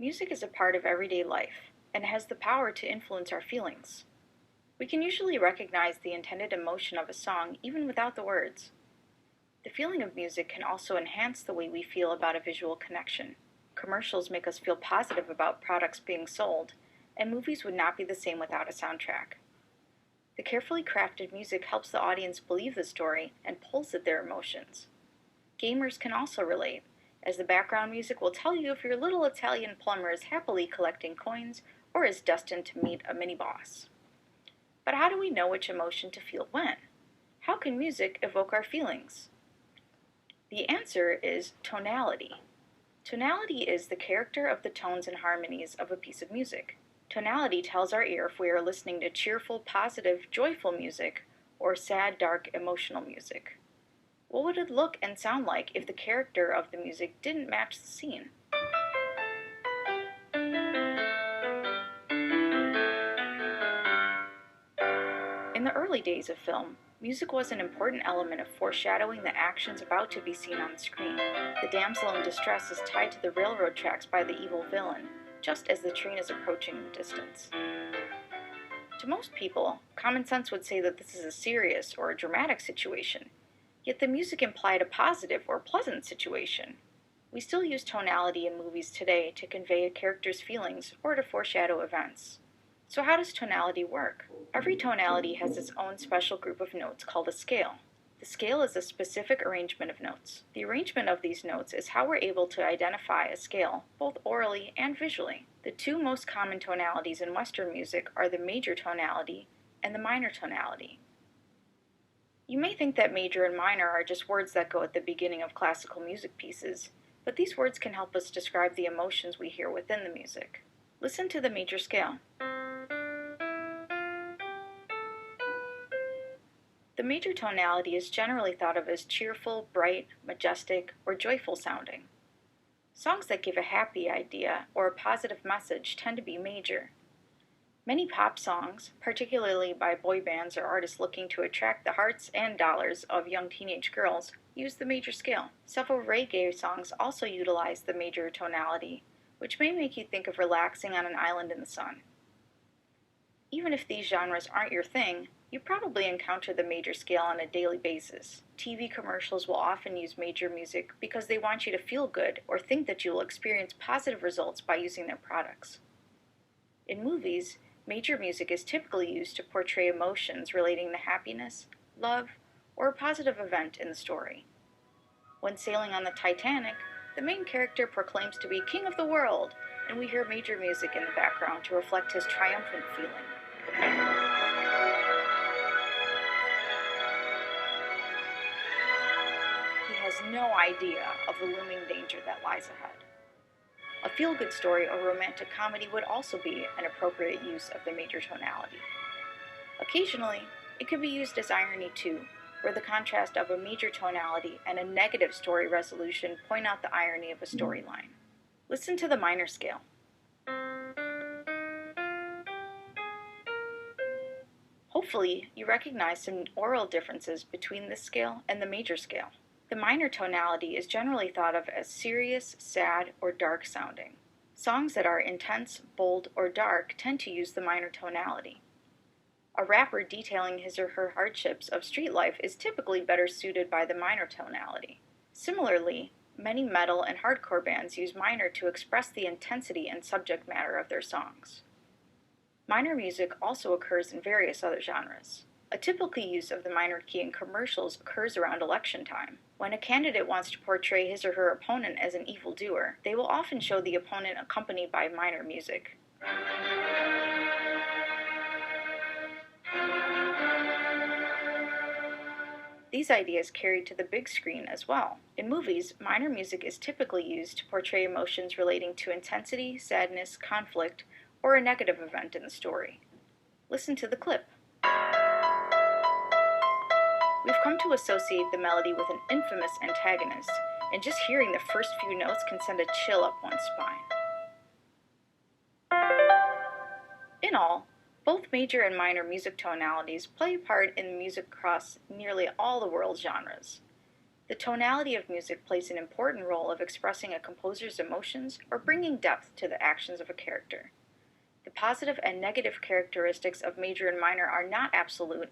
Music is a part of everyday life and has the power to influence our feelings. We can usually recognize the intended emotion of a song even without the words. The feeling of music can also enhance the way we feel about a visual connection. Commercials make us feel positive about products being sold, and movies would not be the same without a soundtrack. The carefully crafted music helps the audience believe the story and pulls at their emotions. Gamers can also relate, as the background music will tell you if your little Italian plumber is happily collecting coins or is destined to meet a mini-boss. But how do we know which emotion to feel when? How can music evoke our feelings? The answer is tonality. Tonality is the character of the tones and harmonies of a piece of music. Tonality tells our ear if we are listening to cheerful, positive, joyful music or sad, dark, emotional music. What would it look and sound like if the character of the music didn't match the scene? In the early days of film, music was an important element of foreshadowing the actions about to be seen on the screen. The damsel in distress is tied to the railroad tracks by the evil villain, just as the train is approaching in the distance. To most people, common sense would say that this is a serious or a dramatic situation, yet the music implied a positive or pleasant situation. We still use tonality in movies today to convey a character's feelings or to foreshadow events. So how does tonality work? Every tonality has its own special group of notes called a scale. The scale is a specific arrangement of notes. The arrangement of these notes is how we're able to identify a scale, both orally and visually. The two most common tonalities in Western music are the major tonality and the minor tonality. You may think that major and minor are just words that go at the beginning of classical music pieces, but these words can help us describe the emotions we hear within the music. Listen to the major scale. The major tonality is generally thought of as cheerful, bright, majestic, or joyful sounding. Songs that give a happy idea or a positive message tend to be major. Many pop songs, particularly by boy bands or artists looking to attract the hearts and dollars of young teenage girls, use the major scale. Several reggae songs also utilize the major tonality, which may make you think of relaxing on an island in the sun. Even if these genres aren't your thing, you probably encounter the major scale on a daily basis. TV commercials will often use major music because they want you to feel good or think that you will experience positive results by using their products. In movies, major music is typically used to portray emotions relating to happiness, love, or a positive event in the story. When sailing on the Titanic, the main character proclaims to be king of the world, and we hear major music in the background to reflect his triumphant feeling. He has no idea of the looming danger that lies ahead. A feel-good story or romantic comedy would also be an appropriate use of the major tonality. Occasionally, it could be used as irony too, where the contrast of a major tonality and a negative story resolution point out the irony of a storyline. Listen to the minor scale. Hopefully, you recognize some oral differences between this scale and the major scale. The minor tonality is generally thought of as serious, sad, or dark sounding. Songs that are intense, bold, or dark tend to use the minor tonality. A rapper detailing his or her hardships of street life is typically better suited by the minor tonality. Similarly, many metal and hardcore bands use minor to express the intensity and subject matter of their songs. Minor music also occurs in various other genres. A typical use of the minor key in commercials occurs around election time. When a candidate wants to portray his or her opponent as an evildoer, they will often show the opponent accompanied by minor music. These ideas carry to the big screen as well. In movies, minor music is typically used to portray emotions relating to intensity, sadness, conflict, or a negative event in the story. Listen to the clip. We've come to associate the melody with an infamous antagonist, and just hearing the first few notes can send a chill up one's spine. In all, both major and minor music tonalities play a part in music across nearly all the world's genres. The tonality of music plays an important role of expressing a composer's emotions or bringing depth to the actions of a character. The positive and negative characteristics of major and minor are not absolute,